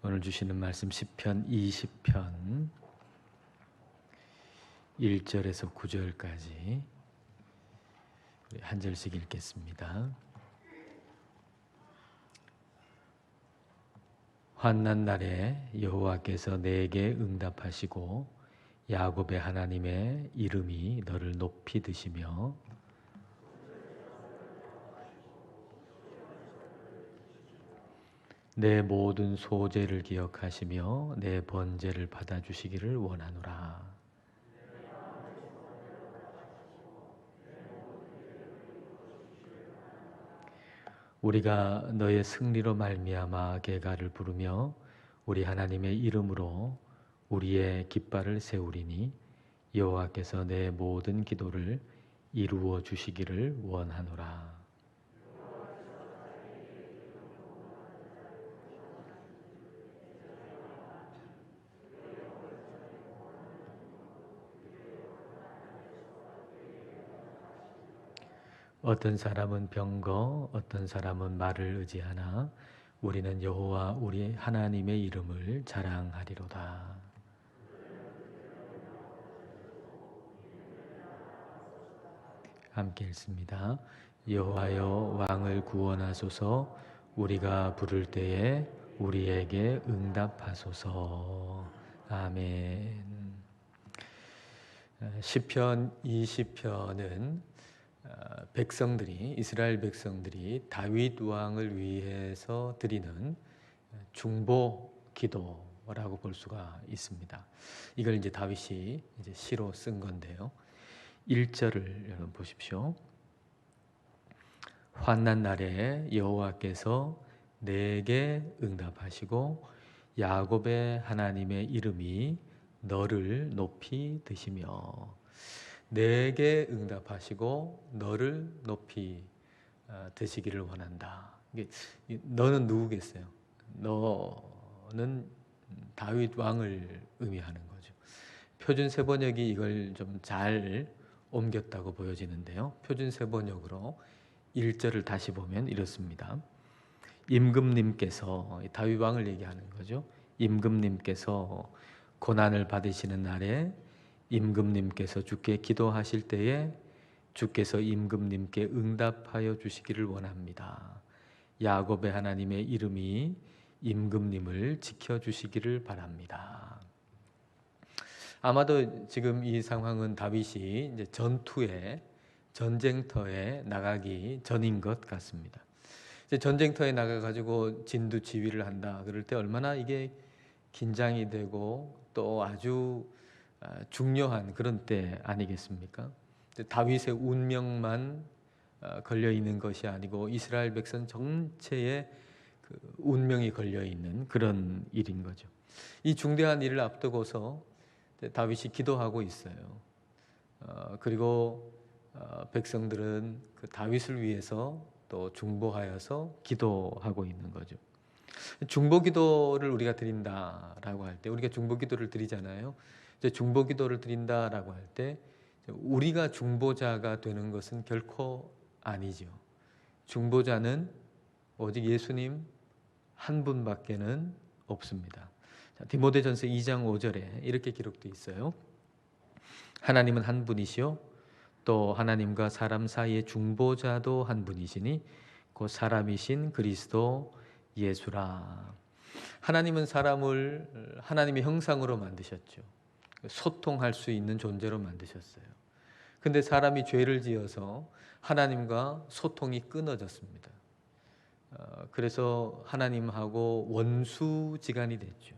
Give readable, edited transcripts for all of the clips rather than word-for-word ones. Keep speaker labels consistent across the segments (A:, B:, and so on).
A: 오늘 주시는 말씀 시편 20편 1절에서 9절까지 우리 한 절씩 읽겠습니다. 환난 날에 여호와께서 내게 응답하시고 야곱의 하나님의 이름이 너를 높이 드시며 내 모든 소재를 기억하시며 내 번제를 받아주시기를 원하노라. 우리가 너의 승리로 말미암아 계가를 부르며 우리 하나님의 이름으로 우리의 깃발을 세우리니 여호와께서 내 모든 기도를 이루어 주시기를 원하노라. 어떤 사람은 병거, 어떤 사람은 말을 의지하나 우리는 여호와 우리 하나님의 이름을 자랑하리로다. 함께 읽습니다. 여호와여 왕을 구원하소서. 우리가 부를 때에 우리에게 응답하소서. 아멘. 시편 20편은 백성들이 이스라엘 백성들이 다윗 왕을 위해서 드리는 중보 기도라고 볼 수가 있습니다. 이걸 이제 다윗이 이제 시로 쓴 건데요. 1절을 여러분 보십시오. 환난 날에 여호와께서 내게 응답하시고 야곱의 하나님의 이름이 너를 높이 드시며 내게 응답하시고 너를 높이 드시기를 원한다. 너는 누구겠어요? 너는 다윗 왕을 의미하는 거죠. 표준 세번역이 이걸 좀 잘 옮겼다고 보여지는데요. 표준 세번역으로 1절을 다시 보면 이렇습니다. 임금님께서, 다윗 왕을 얘기하는 거죠. 임금님께서 고난을 받으시는 날에 임금님께서 주께 기도하실 때에 주께서 임금님께 응답하여 주시기를 원합니다. 야곱의 하나님의 이름이 임금님을 지켜주시기를 바랍니다. 아마도 지금 이 상황은 다윗이 이제 전쟁터에 나가기 전인 것 같습니다. 이제 전쟁터에 나가가지고 진두지휘를 한다 그럴 때 얼마나 이게 긴장이 되고 또 아주 중요한 그런 때 아니겠습니까? 다윗의 운명만 걸려 있는 것이 아니고 이스라엘 백성 전체의 그 운명이 걸려 있는 그런 일인 거죠. 이 중대한 일을 앞두고서 다윗이 기도하고 있어요. 그리고 백성들은 그 다윗을 위해서 또 중보하여서 기도하고 있는 거죠. 중보 기도를 우리가 드린다라고 할 때 우리가 중보 기도를 드리잖아요. 이제 중보 기도를 드린다라고 할 때 우리가 중보자가 되는 것은 결코 아니죠. 중보자는 오직 예수님 한 분밖에는 없습니다. 디모데전서 2장 5절에 이렇게 기록되어 있어요. 하나님은 한 분이시요 또 하나님과 사람 사이의 중보자도 한 분이시니 곧 사람이신 그리스도 예수라. 하나님은 사람을 하나님의 형상으로 만드셨죠. 소통할 수 있는 존재로 만드셨어요. 근데 사람이 죄를 지어서 하나님과 소통이 끊어졌습니다. 그래서 하나님하고 원수지간이 됐죠.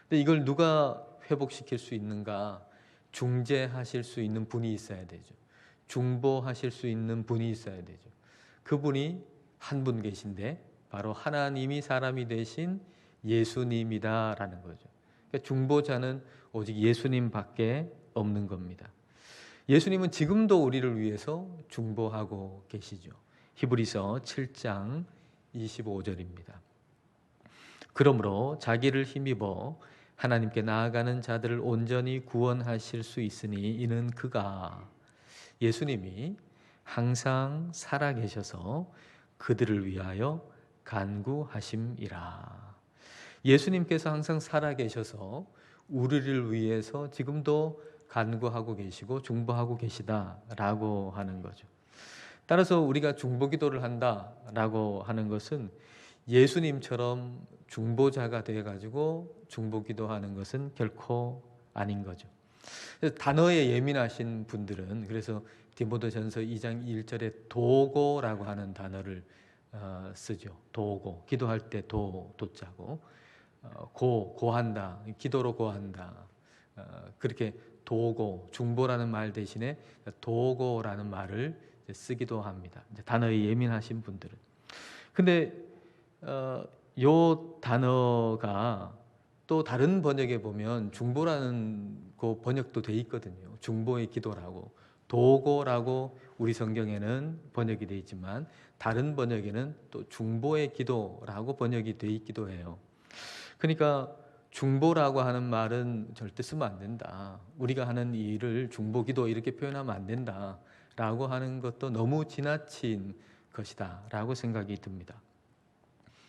A: 근데 이걸 누가 회복시킬 수 있는가? 중재하실 수 있는 분이 있어야 되죠. 중보하실 수 있는 분이 있어야 되죠. 그분이 한 분 계신데 바로 하나님이 사람이 되신 예수님이다라는 거죠. 그러니까 중보자는 오직 예수님밖에 없는 겁니다. 예수님은 지금도 우리를 위해서 중보하고 계시죠. 히브리서 7장 25절입니다. 그러므로 자기를 힘입어 하나님께 나아가는 자들을 온전히 구원하실 수 있으니 이는 그가 예수님이 항상 살아계셔서 그들을 위하여 간구하심이라. 예수님께서 항상 살아계셔서 우리를 위해서 지금도 간구하고 계시고 중보하고 계시다라고 하는 거죠. 따라서 우리가 중보기도를 한다라고 하는 것은 예수님처럼 중보자가 되어가지고 중보기도하는 것은 결코 아닌 거죠. 단어에 예민하신 분들은 그래서 디모데전서 2장 1절에 도고라고 하는 단어를 쓰죠. 도고, 기도할 때 도자고, 고한다, 기도로 고한다. 그렇게 도고, 중보라는 말 대신에 도고라는 말을 쓰기도 합니다. 단어에 예민하신 분들은. 근데 요 단어가 또 다른 번역에 보면 중보라는 그 번역도 돼 있거든요. 중보의 기도라고, 도고라고 우리 성경에는 번역이 돼 있지만 다른 번역에는 또 중보의 기도라고 번역이 돼 있기도 해요. 그러니까 중보라고 하는 말은 절대 쓰면 안 된다. 우리가 하는 일을 중보기도 이렇게 표현하면 안 된다라고 하는 것도 너무 지나친 것이다라고 생각이 듭니다.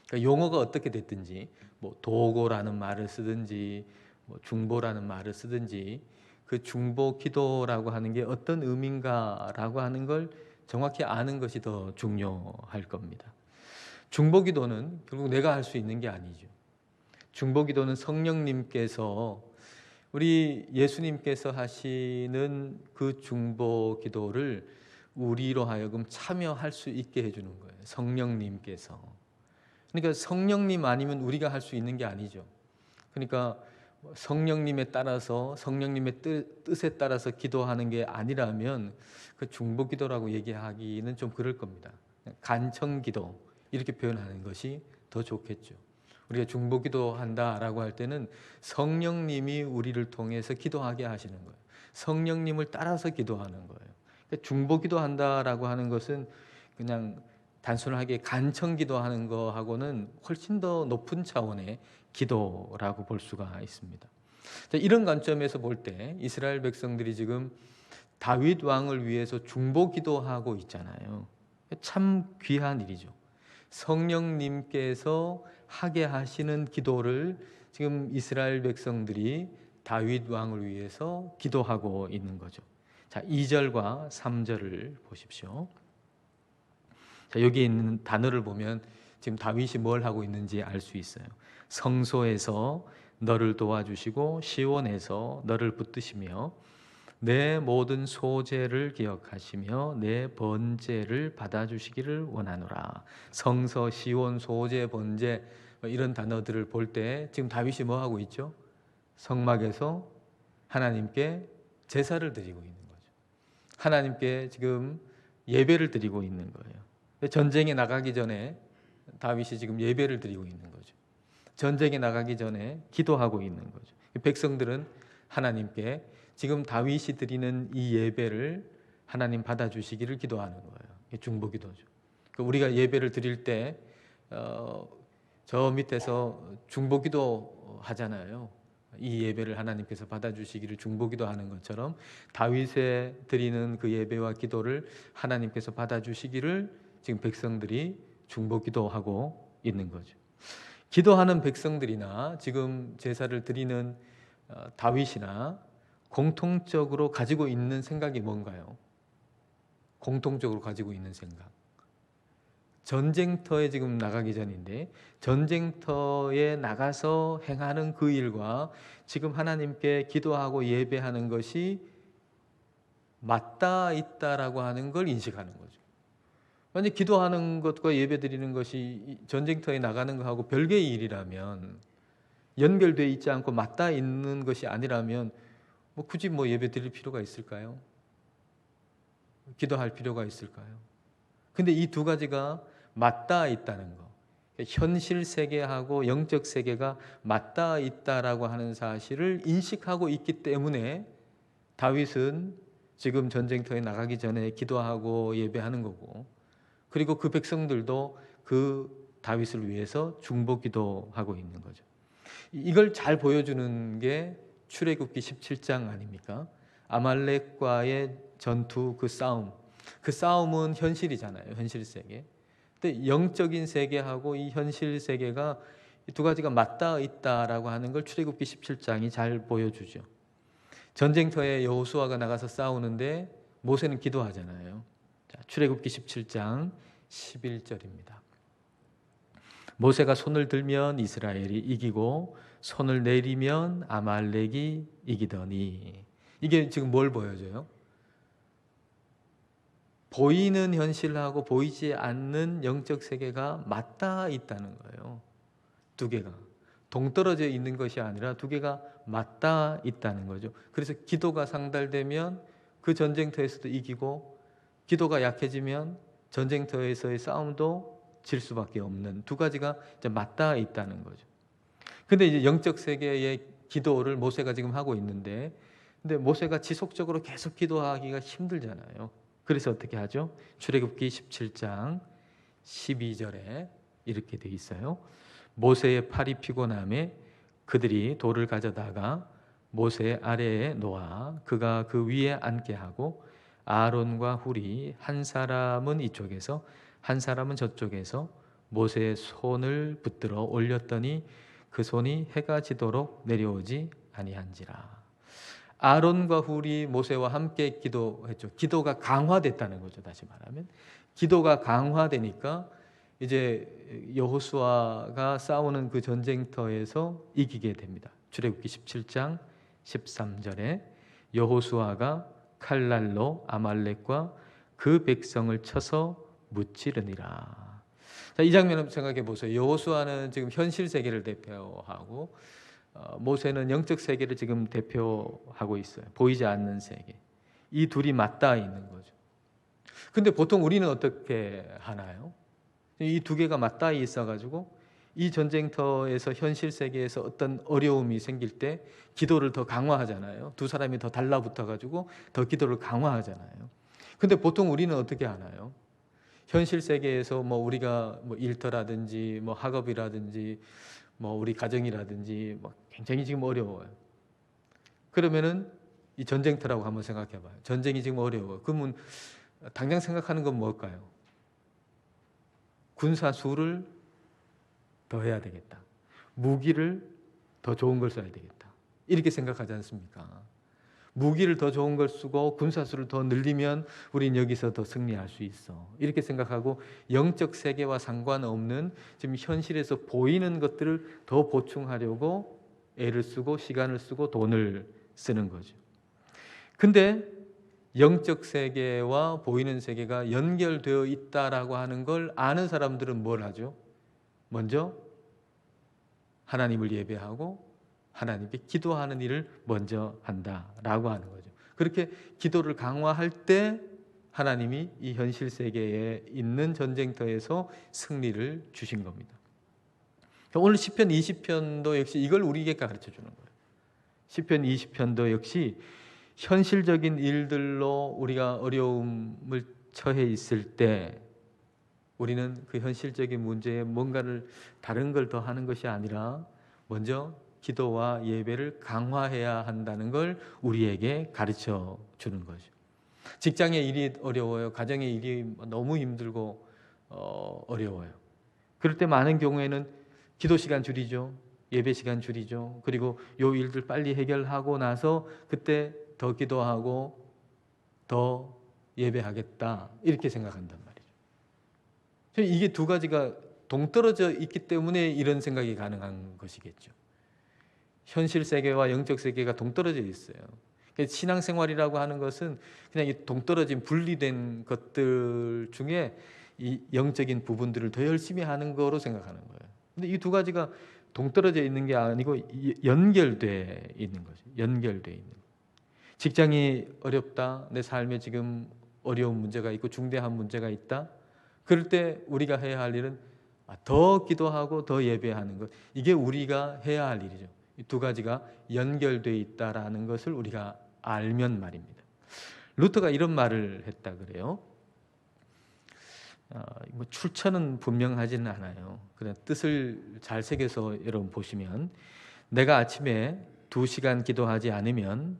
A: 그러니까 용어가 어떻게 됐든지 뭐 도고라는 말을 쓰든지 뭐 중보라는 말을 쓰든지 그 중보기도라고 하는 게 어떤 의미인가라고 하는 걸 정확히 아는 것이 더 중요할 겁니다. 중보기도는 결국 내가 할 수 있는 게 아니죠. 중보기도는 성령님께서 우리 예수님께서 하시는 그 중보기도를 우리로 하여금 참여할 수 있게 해주는 거예요. 성령님께서. 그러니까 성령님 아니면 우리가 할 수 있는 게 아니죠. 그러니까 성령님에 따라서 성령님의 뜻에 따라서 기도하는 게 아니라면 그 중보기도라고 얘기하기는 좀 그럴 겁니다. 간청기도 이렇게 표현하는 것이 더 좋겠죠. 우리가 중보기도 한다라고 할 때는 성령님이 우리를 통해서 기도하게 하시는 거예요. 성령님을 따라서 기도하는 거예요. 그러니까 중보기도 한다라고 하는 것은 그냥 단순하게 간청기도 하는 거하고는 훨씬 더 높은 차원의 기도라고 볼 수가 있습니다. 이런 관점에서 볼 때 이스라엘 백성들이 지금 다윗 왕을 위해서 중보기도하고 있잖아요. 참 귀한 일이죠. 성령님께서 하게 하시는 기도를 지금 이스라엘 백성들이 다윗 왕을 위해서 기도하고 있는 거죠. 자, 2절과 3절을 보십시오. 자, 여기 있는 단어를 보면 지금 다윗이 뭘 하고 있는지 알 수 있어요. 성소에서 너를 도와주시고 시온에서 너를 붙드시며 내 모든 소재를 기억하시며 내 번제를 받아주시기를 원하노라. 성서, 시온, 소재, 번제 이런 단어들을 볼 때 지금 다윗이 뭐 하고 있죠? 성막에서 하나님께 제사를 드리고 있는 거죠. 하나님께 지금 예배를 드리고 있는 거예요. 전쟁에 나가기 전에 다윗이 지금 예배를 드리고 있는 거죠. 전쟁에 나가기 전에 기도하고 있는 거죠. 백성들은 하나님께 지금 다윗이 드리는 이 예배를 하나님 받아주시기를 기도하는 거예요. 중보기도죠. 우리가 예배를 드릴 때 저 밑에서 중보기도 하잖아요. 이 예배를 하나님께서 받아주시기를 중보기도 하는 것처럼 다윗의 드리는 그 예배와 기도를 하나님께서 받아주시기를 지금 백성들이 중보기도하고 있는 거죠. 기도하는 백성들이나 지금 제사를 드리는 다윗이나 공통적으로 가지고 있는 생각이 뭔가요? 공통적으로 가지고 있는 생각. 전쟁터에 지금 나가기 전인데 전쟁터에 나가서 행하는 그 일과 지금 하나님께 기도하고 예배하는 것이 맞닿아 있다라고 하는 걸 인식하는 거죠. 만약 기도하는 것과 예배 드리는 것이 전쟁터에 나가는 것하고 별개의 일이라면, 연결되어 있지 않고 맞닿아 있는 것이 아니라면 굳이 예배 드릴 필요가 있을까요? 기도할 필요가 있을까요? 근데 이 두 가지가 맞닿아 있다는 거, 현실 세계하고 영적 세계가 맞닿아 있다라고 하는 사실을 인식하고 있기 때문에 다윗은 지금 전쟁터에 나가기 전에 기도하고 예배하는 거고, 그리고 그 백성들도 그 다윗을 위해서 중보기도하고 있는 거죠. 이걸 잘 보여주는 게 출애굽기 17장 아닙니까? 아말렉과의 전투, 그 싸움은 현실이잖아요. 현실 세계. 근데 영적인 세계하고 이 현실 세계가 이 두 가지가 맞닿아 있다라고 하는 걸 출애굽기 17장이 잘 보여주죠. 전쟁터에 여호수아가 나가서 싸우는데 모세는 기도하잖아요. 자, 출애굽기 17장 11절입니다. 모세가 손을 들면 이스라엘이 이기고 손을 내리면 아말렉이 이기더니. 이게 지금 뭘 보여줘요? 보이는 현실하고 보이지 않는 영적 세계가 맞닿아 있다는 거예요. 두 개가 동떨어져 있는 것이 아니라 두 개가 맞닿아 있다는 거죠. 그래서 기도가 상달되면 그 전쟁터에서도 이기고, 기도가 약해지면 전쟁터에서의 싸움도 질 수밖에 없는 두 가지가 이제 맞닿아 있다는 거죠. 근데 이제 영적 세계의 기도를 모세가 지금 하고 있는데, 근데 모세가 지속적으로 계속 기도하기가 힘들잖아요. 그래서 어떻게 하죠? 출애굽기 17장 12절에 이렇게 돼 있어요. 모세의 팔이 피곤함에 그들이 돌을 가져다가 모세 아래에 놓아 그가 그 위에 앉게 하고 아론과 훌이 한 사람은 이쪽에서 한 사람은 저쪽에서 모세의 손을 붙들어 올렸더니 그 손이 해가 지도록 내려오지 아니한지라. 아론과 훌이 모세와 함께 기도했죠. 기도가 강화됐다는 거죠. 다시 말하면 기도가 강화되니까 이제 여호수아가 싸우는 그 전쟁터에서 이기게 됩니다. 출애굽기 17장 13절에 여호수아가 칼날로 아말렉과 그 백성을 쳐서 무찌르니라. 자, 이 장면을 생각해 보세요. 여호수아는 지금 현실 세계를 대표하고 모세는 영적 세계를 지금 대표하고 있어요. 보이지 않는 세계. 이 둘이 맞닿아 있는 거죠. 근데 보통 우리는 어떻게 하나요? 이 두 개가 맞닿아 있어가지고 이 전쟁터에서 현실 세계에서 어떤 어려움이 생길 때 기도를 더 강화하잖아요. 두 사람이 더 달라붙어가지고 더 기도를 강화하잖아요. 근데 보통 우리는 어떻게 하나요? 현실 세계에서 뭐 우리가 뭐 일터라든지 뭐 학업이라든지 뭐 우리 가정이라든지 뭐 굉장히 지금 어려워요. 그러면은 이 전쟁터라고 한번 생각해봐요. 전쟁이 지금 어려워. 그러면 당장 생각하는 건 뭘까요? 군사 수를 더 해야 되겠다. 무기를 더 좋은 걸 써야 되겠다. 이렇게 생각하지 않습니까? 무기를 더 좋은 걸 쓰고 군사수를 더 늘리면 우린 여기서 더 승리할 수 있어. 이렇게 생각하고 영적 세계와 상관없는 지금 현실에서 보이는 것들을 더 보충하려고 애를 쓰고 시간을 쓰고 돈을 쓰는 거죠. 근데 영적 세계와 보이는 세계가 연결되어 있다라고 하는 걸 아는 사람들은 뭘 하죠? 먼저 하나님을 예배하고 하나님께 기도하는 일을 먼저 한다라고 하는 거죠. 그렇게 기도를 강화할 때 하나님이 이 현실 세계에 있는 전쟁터에서 승리를 주신 겁니다. 오늘 시편 20편도 역시 이걸 우리에게 가르쳐 주는 거예요. 시편 20편도 역시 현실적인 일들로 우리가 어려움을 처해 있을 때 우리는 그 현실적인 문제에 뭔가를 다른 걸 더 하는 것이 아니라 먼저 기도와 예배를 강화해야 한다는 걸 우리에게 가르쳐 주는 거죠. 직장의 일이 어려워요. 가정의 일이 너무 힘들고 어려워요. 그럴 때 많은 경우에는 기도 시간 줄이죠. 예배 시간 줄이죠. 그리고 요 일들 빨리 해결하고 나서 그때 더 기도하고 더 예배하겠다 이렇게 생각한단 말이죠. 이게 두 가지가 동떨어져 있기 때문에 이런 생각이 가능한 것이겠죠. 현실 세계와 영적 세계가 동떨어져 있어요. 신앙생활이라고 하는 것은 그냥 이 동떨어진 분리된 것들 중에 이 영적인 부분들을 더 열심히 하는 거로 생각하는 거예요. 근데 이 두 가지가 동떨어져 있는 게 아니고 연결돼 있는 거죠. 연결돼 있는 거예요. 직장이 어렵다. 내 삶에 지금 어려운 문제가 있고 중대한 문제가 있다. 그럴 때 우리가 해야 할 일은 더 기도하고 더 예배하는 것. 이게 우리가 해야 할 일이죠. 이 두 가지가 연결되어 있다라는 것을 우리가 알면 말입니다. 루터가 이런 말을 했다 그래요. 뭐 출처는 분명하지는 않아요. 그냥 뜻을 잘 새겨서 여러분 보시면, 내가 아침에 2시간 기도하지 않으면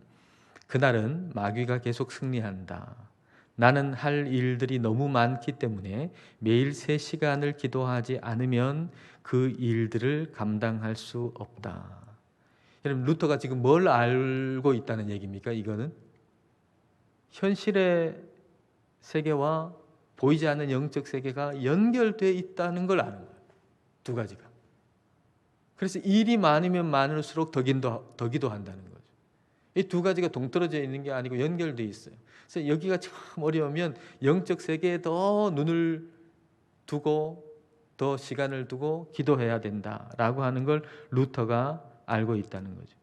A: 그날은 마귀가 계속 승리한다. 나는 할 일들이 너무 많기 때문에 매일 3시간을 기도하지 않으면 그 일들을 감당할 수 없다. 여러분, 루터가 지금 뭘 알고 있다는 얘기입니까? 이거는 현실의 세계와 보이지 않는 영적 세계가 연결되어 있다는 걸 아는 거예요. 두 가지가. 그래서 일이 많으면 많을수록 더 기도한다는 거죠. 이 두 가지가 동떨어져 있는 게 아니고 연결되어 있어요. 그래서 여기가 참 어려우면 영적 세계에 더 눈을 두고 더 시간을 두고 기도해야 된다라고 하는 걸 루터가 알고 있다는 거죠.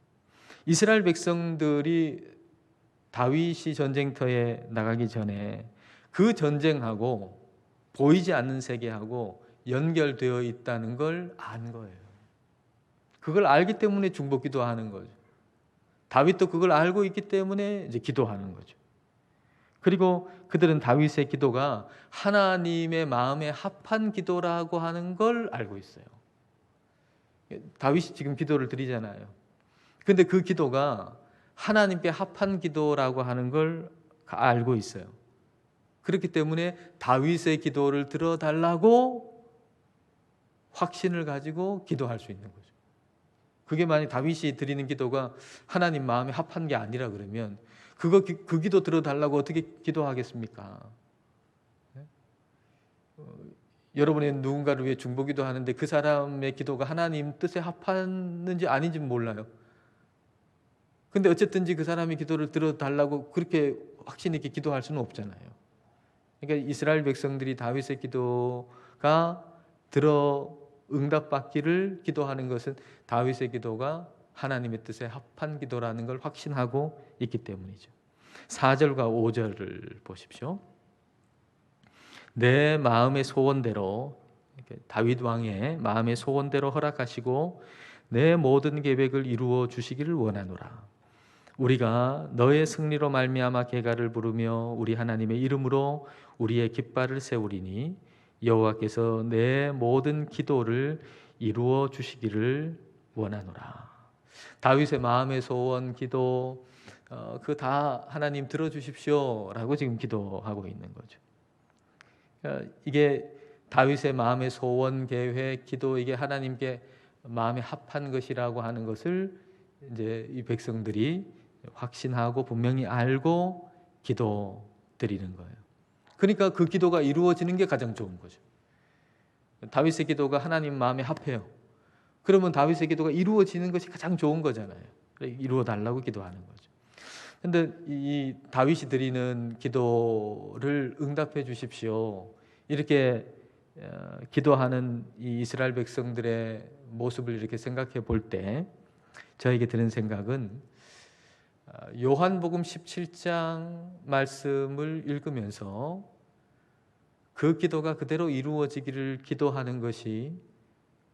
A: 이스라엘 백성들이 다윗이 전쟁터에 나가기 전에 그 전쟁하고 보이지 않는 세계하고 연결되어 있다는 걸 안 거예요. 그걸 알기 때문에 중보기도 하는 거죠. 다윗도 그걸 알고 있기 때문에 이제 기도하는 거죠. 그리고 그들은 다윗의 기도가 하나님의 마음에 합한 기도라고 하는 걸 알고 있어요. 다윗이 지금 기도를 드리잖아요. 근데 그 기도가 하나님께 합한 기도라고 하는 걸 알고 있어요. 그렇기 때문에 다윗의 기도를 들어달라고 확신을 가지고 기도할 수 있는 거죠. 그게 만약 다윗이 드리는 기도가 하나님 마음에 합한 게 아니라 그러면 그 기도 들어달라고 어떻게 기도하겠습니까? 여러분이 누군가를 위해 중보기도 하는데 그 사람의 기도가 하나님 뜻에 합하는지 아닌지 몰라요. 근데 어쨌든지 그 사람의 기도를 들어달라고 그렇게 확신 있게 기도할 수는 없잖아요. 그러니까 이스라엘 백성들이 다윗의 기도가 응답받기를 기도하는 것은 다윗의 기도가 하나님의 뜻에 합한 기도라는 걸 확신하고 있기 때문이죠. 4절과 5절을 보십시오. 내 마음의 소원대로, 다윗 왕의 마음의 소원대로 허락하시고 내 모든 계획을 이루어 주시기를 원하노라. 우리가 너의 승리로 말미암아 계가를 부르며 우리 하나님의 이름으로 우리의 깃발을 세우리니 여호와께서 내 모든 기도를 이루어 주시기를 원하노라. 다윗의 마음의 소원 기도 그 다 하나님 들어주십시오라고 지금 기도하고 있는 거죠. 이게 다윗의 마음의 소원 계획 기도 이게 하나님께 마음에 합한 것이라고 하는 것을 이제 이 백성들이 확신하고 분명히 알고 기도 드리는 거예요. 그러니까 그 기도가 이루어지는 게 가장 좋은 거죠. 다윗의 기도가 하나님 마음에 합해요. 그러면 다윗의 기도가 이루어지는 것이 가장 좋은 거잖아요. 이루어 달라고 기도하는 거죠. 근데 이 다윗이 드리는 기도를 응답해 주십시오. 이렇게 기도하는 이 이스라엘 백성들의 모습을 이렇게 생각해 볼 때 저에게 드는 생각은 요한복음 17장 말씀을 읽으면서 그 기도가 그대로 이루어지기를 기도하는 것이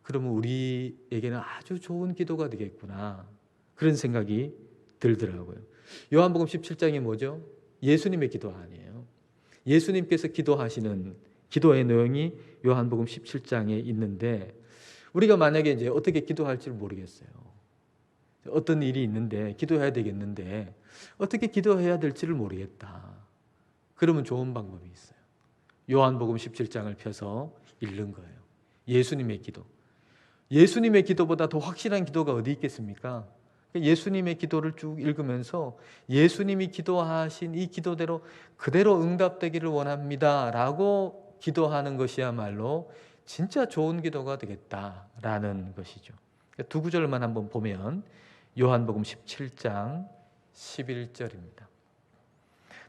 A: 그러면 우리에게는 아주 좋은 기도가 되겠구나. 그런 생각이 들더라고요. 요한복음 17장이 뭐죠? 예수님의 기도 아니에요. 예수님께서 기도하시는 기도의 내용이 요한복음 17장에 있는데 우리가 만약에 이제 어떻게 기도할지 모르겠어요. 어떤 일이 있는데 기도해야 되겠는데 어떻게 기도해야 될지를 모르겠다. 그러면 좋은 방법이 있어요. 요한복음 17장을 펴서 읽는 거예요. 예수님의 기도. 예수님의 기도보다 더 확실한 기도가 어디 있겠습니까? 예수님의 기도를 쭉 읽으면서 예수님이 기도하신 이 기도대로 그대로 응답되기를 원합니다 라고 기도하는 것이야말로 진짜 좋은 기도가 되겠다라는 것이죠. 두 구절만 한번 보면 요한복음 17장 11절입니다.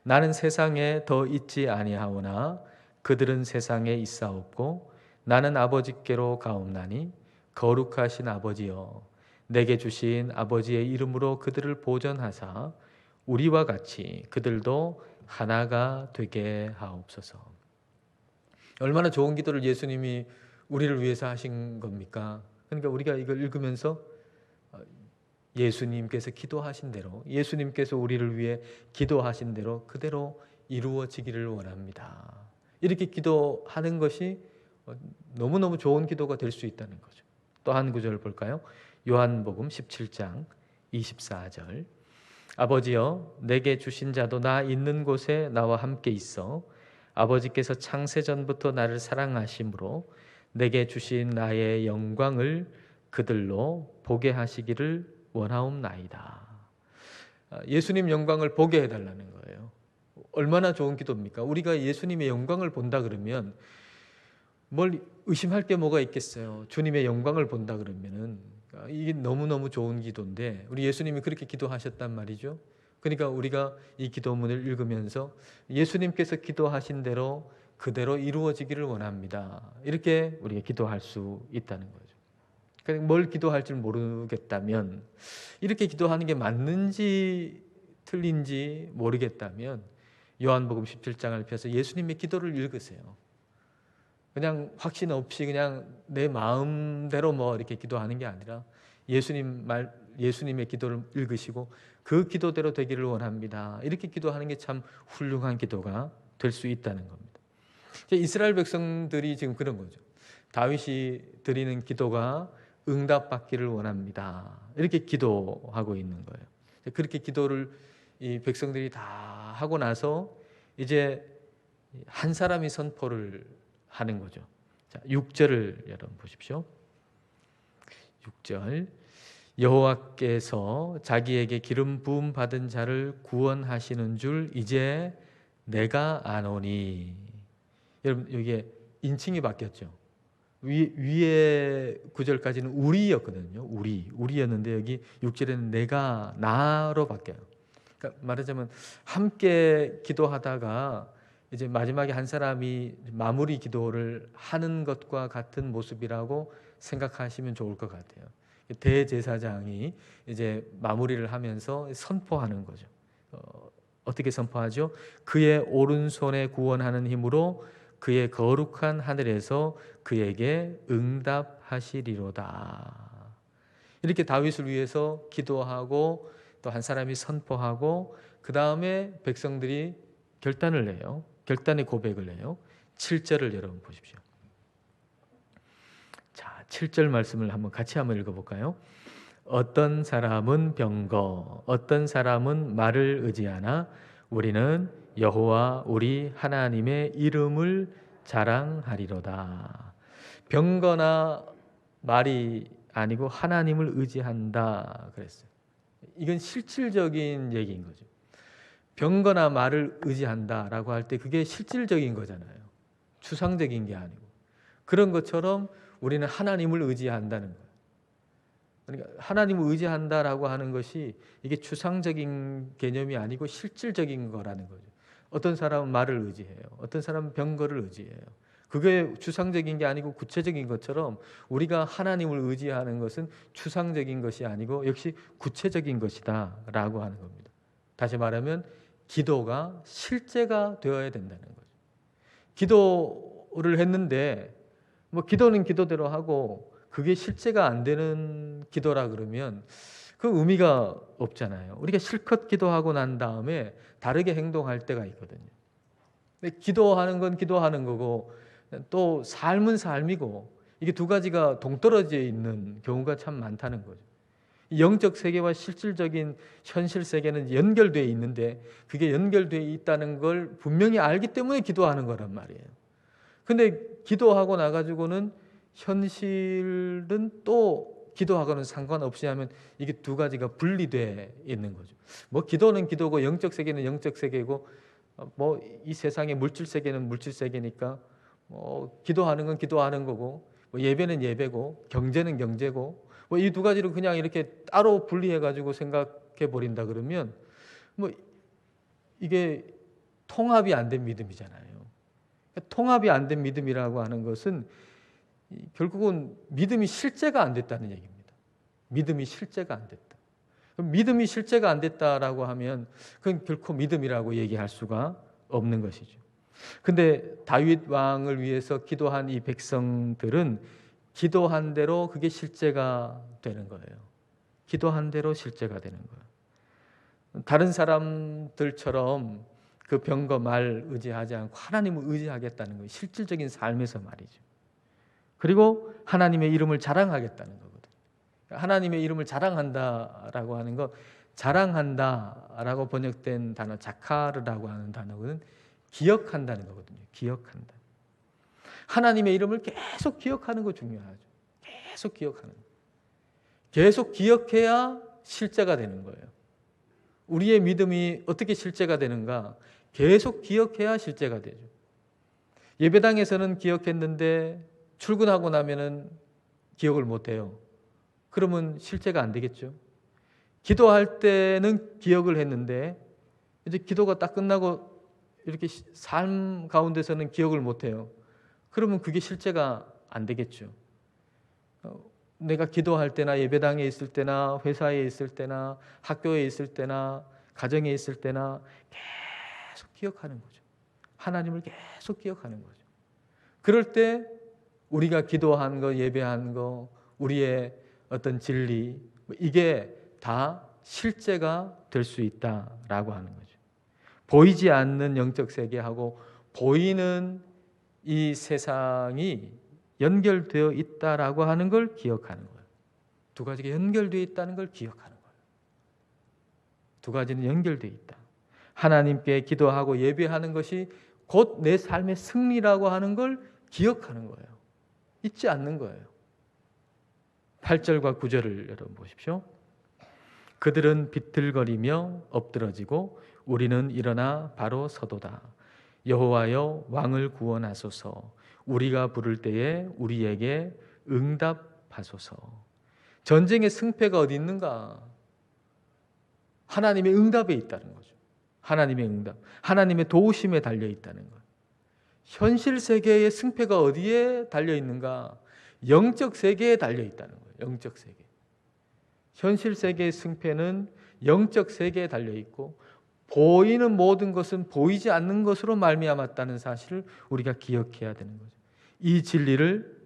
A: 나는 세상에 더 있지 아니하오나 그들은 세상에 있사옵고 나는 아버지께로 가옵나니 거룩하신 아버지여 내게 주신 아버지의 이름으로 그들을 보전하사 우리와 같이 그들도 하나가 되게 하옵소서. 얼마나 좋은 기도를 예수님이 우리를 위해서 하신 겁니까? 그러니까 우리가 이걸 읽으면서 예수님께서 기도하신 대로 예수님께서 우리를 위해 기도하신 대로 그대로 이루어지기를 원합니다. 이렇게 기도하는 것이 너무너무 좋은 기도가 될 수 있다는 거죠. 또 한 구절을 볼까요? 요한복음 17장 24절 아버지여, 내게 주신 자도 나 있는 곳에 나와 함께 있어 아버지께서 창세전부터 나를 사랑하심으로 내게 주신 나의 영광을 그들로 보게 하시기를 원하옵나이다. 예수님 영광을 보게 해달라는 거예요. 얼마나 좋은 기도입니까? 우리가 예수님의 영광을 본다 그러면 뭘 의심할 게 뭐가 있겠어요? 주님의 영광을 본다 그러면은 이게 너무너무 좋은 기도인데 우리 예수님이 그렇게 기도하셨단 말이죠. 그러니까 우리가 이 기도문을 읽으면서 예수님께서 기도하신 대로 그대로 이루어지기를 원합니다. 이렇게 우리가 기도할 수 있다는 거죠. 그러니까 뭘 기도할 줄 모르겠다면, 이렇게 기도하는 게 맞는지 틀린지 모르겠다면 요한복음 17장을 펴서 예수님의 기도를 읽으세요. 그냥 확신 없이 그냥 내 마음대로 뭐 이렇게 기도하는 게 아니라 예수님의 기도를 읽으시고 그 기도대로 되기를 원합니다. 이렇게 기도하는 게 참 훌륭한 기도가 될 수 있다는 겁니다. 이스라엘 백성들이 지금 그런 거죠. 다윗이 드리는 기도가 응답받기를 원합니다. 이렇게 기도하고 있는 거예요. 그렇게 기도를 이 백성들이 다 하고 나서 이제 한 사람이 선포를 하는 거죠. 자, 6절을 여러분 보십시오. 6절. 여호와께서 자기에게 기름 부음 받은 자를 구원하시는 줄 이제 내가 아노니. 여러분 여기에 인칭이 바뀌었죠. 위에 9절까지는 우리였거든요. 우리였는데 여기 6절에는 내가 나로 바뀌어요. 그러니까 말하자면 함께 기도하다가 이제 마지막에 한 사람이 마무리 기도를 하는 것과 같은 모습이라고 생각하시면 좋을 것 같아요. 대제사장이 이제 마무리를 하면서 선포하는 거죠. 어떻게 선포하죠? 그의 오른손에 구원하는 힘으로 그의 거룩한 하늘에서 그에게 응답하시리로다. 이렇게 다윗을 위해서 기도하고 또 한 사람이 선포하고 그 다음에 백성들이 결단을 해요. 결단의 고백을 해요. 7절을 여러분 보십시오. 자, 7절 말씀을 같이 한번 읽어볼까요? 어떤 사람은 병거, 어떤 사람은 말을 의지하나 우리는 여호와 우리 하나님의 이름을 자랑하리로다. 병거나 말이 아니고 하나님을 의지한다 그랬어요. 이건 실질적인 얘기인 거죠. 병거나 말을 의지한다라고 할 때 그게 실질적인 거잖아요. 추상적인 게 아니고. 그런 것처럼 우리는 하나님을 의지한다는 거예요. 그러니까 하나님을 의지한다라고 하는 것이 이게 추상적인 개념이 아니고 실질적인 거라는 거죠. 어떤 사람은 말을 의지해요. 어떤 사람은 병거를 의지해요. 그게 추상적인 게 아니고 구체적인 것처럼 우리가 하나님을 의지하는 것은 추상적인 것이 아니고 역시 구체적인 것이다 라고 하는 겁니다. 다시 말하면 기도가 실제가 되어야 된다는 거죠. 기도를 했는데 뭐 기도는 기도대로 하고 그게 실제가 안 되는 기도라 그러면 그 의미가 없잖아요. 우리가 실컷 기도하고 난 다음에 다르게 행동할 때가 있거든요. 근데 기도하는 건 기도하는 거고 또 삶은 삶이고 이게 두 가지가 동떨어져 있는 경우가 참 많다는 거죠. 영적 세계와 실질적인 현실 세계는 연결되어 있는데 그게 연결되어 있다는 걸 분명히 알기 때문에 기도하는 거란 말이에요. 근데 기도하고 나가지고는 현실은 또 기도하고는 상관없이 하면 이게 두 가지가 분리되어 있는 거죠. 뭐 기도는 기도고 영적 세계는 영적 세계고 뭐 이 세상의 물질 세계는 물질 세계니까 뭐 기도하는 건 기도하는 거고 뭐 예배는 예배고 경제는 경제고 뭐 이 두 가지를 그냥 이렇게 따로 분리해 가지고 생각해 버린다 그러면 뭐 이게 통합이 안 된 믿음이잖아요. 통합이 안 된 믿음이라고 하는 것은 결국은 믿음이 실제가 안 됐다는 얘기입니다. 믿음이 실제가 안 됐다. 믿음이 실제가 안 됐다라고 하면 그건 결코 믿음이라고 얘기할 수가 없는 것이죠. 근데 다윗 왕을 위해서 기도한 이 백성들은 기도한 대로 그게 실제가 되는 거예요. 기도한 대로 실제가 되는 거예요. 다른 사람들처럼 그 병거 말 의지하지 않고 하나님을 의지하겠다는 거예요. 실질적인 삶에서 말이죠. 그리고 하나님의 이름을 자랑하겠다는 거거든요. 하나님의 이름을 자랑한다라고 하는 거 자랑한다라고 번역된 단어 자카르라고 하는 단어는 기억한다는 거거든요. 기억한다. 하나님의 이름을 계속 기억하는 거 중요하죠. 계속 기억하는 거. 계속 기억해야 실제가 되는 거예요. 우리의 믿음이 어떻게 실제가 되는가? 계속 기억해야 실제가 되죠. 예배당에서는 기억했는데 출근하고 나면은 기억을 못 해요. 그러면 실제가 안 되겠죠. 기도할 때는 기억을 했는데 이제 기도가 딱 끝나고 이렇게 삶 가운데서는 기억을 못 해요. 그러면 그게 실제가 안 되겠죠. 내가 기도할 때나 예배당에 있을 때나 회사에 있을 때나 학교에 있을 때나 가정에 있을 때나 계속 기억하는 거죠. 하나님을 계속 기억하는 거죠. 그럴 때 우리가 기도한 거, 예배한 거, 우리의 어떤 진리, 이게 다 실제가 될 수 있다라고 하는 거죠. 보이지 않는 영적 세계하고 보이는 이 세상이 연결되어 있다라고 하는 걸 기억하는 거예요. 두 가지가 연결되어 있다는 걸 기억하는 거예요. 두 가지는 연결되어 있다. 하나님께 기도하고 예배하는 것이 곧 내 삶의 승리라고 하는 걸 기억하는 거예요. 잊지 않는 거예요. 8절과 9절을 여러분 보십시오. 그들은 비틀거리며 엎드러지고 우리는 일어나 바로 서도다. 여호와여 왕을 구원하소서. 우리가 부를 때에 우리에게 응답하소서. 전쟁의 승패가 어디 있는가? 하나님의 응답에 있다는 거죠. 하나님의 응답, 하나님의 도우심에 달려 있다는 것. 현실 세계의 승패가 어디에 달려 있는가? 영적 세계에 달려 있다는 거예요. 영적 세계. 현실 세계의 승패는 영적 세계에 달려 있고 보이는 모든 것은 보이지 않는 것으로 말미암았다는 사실을 우리가 기억해야 되는 거죠. 이 진리를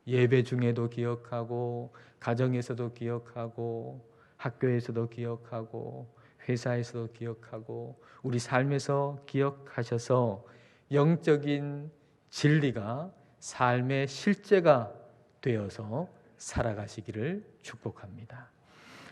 A: 예배 중에도 기억하고 가정에서도 기억하고 학교에서도 기억하고 회사에서도 기억하고 우리 삶에서 기억하셔서 영적인 진리가 삶의 실제가 되어서 살아가시기를 축복합니다.